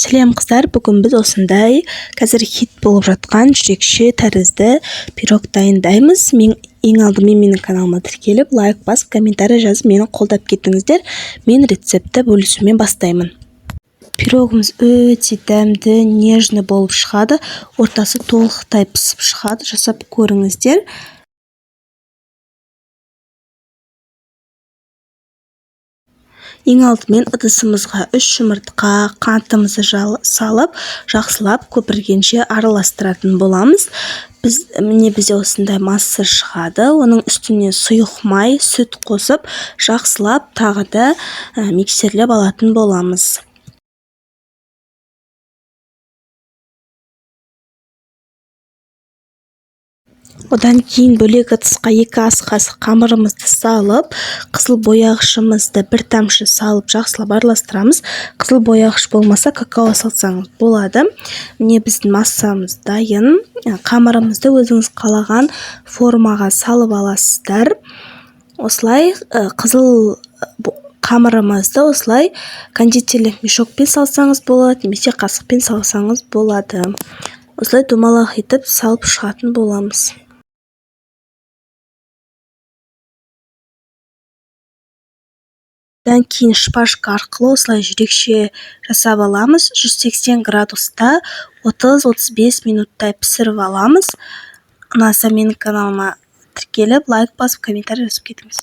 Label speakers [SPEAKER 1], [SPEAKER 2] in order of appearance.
[SPEAKER 1] Сәлем қыздар, бүгін біз осындай қазір хит болып жатқан жүрекше тәрізді пирог дайындаймыз. Ең алдымен менің каналыма тіркеліп, лайк басып, комментарий жазып, мені қолдап кетіңіздер. Мен рецепті бөлісумен бастаймын. Пирогымыз өте дәмді, нежный болып шығады. Ортасы толықтай пісіп шығады. Жасап көріңіздер. Ең алдымен ыдысымызға 3 жұмыртқа, қантымызды салып, жақсылап көпіргенше араластыратын боламыз. Бізде осындай масса шығады. Оның үстіне сұйық май, сүт қосып, жақсылап тағы да миксерлеп алатын боламыз. Одан кейін бөлек ыдысқа 2 ас қасық қамырымызды салып, қызыл бояғышымызды бір тамшы салып жақсылап араластырамыз. Қызыл бояғыш болмаса, какао салсаңыз болады. Міне біздің массамыз дайын. Қамырымызды өзіңіз қалаған формаға салып аласыздар. Осылай қызыл қамырымызды осылай кондитерлік мешокпен салсаңыз болады, немесе қасықпен салсаңыз болады. Осылай домалақ етіп салып шығатын боламыз. Одан кейін шпажка арқылы осылай жүрекше жасап аламыз. 180 градуста 30-35 минуттай пісіріп аламыз. Ұнаса менің каналыма тіркеліп, лайк басып, комментарий жазып кетіңіз.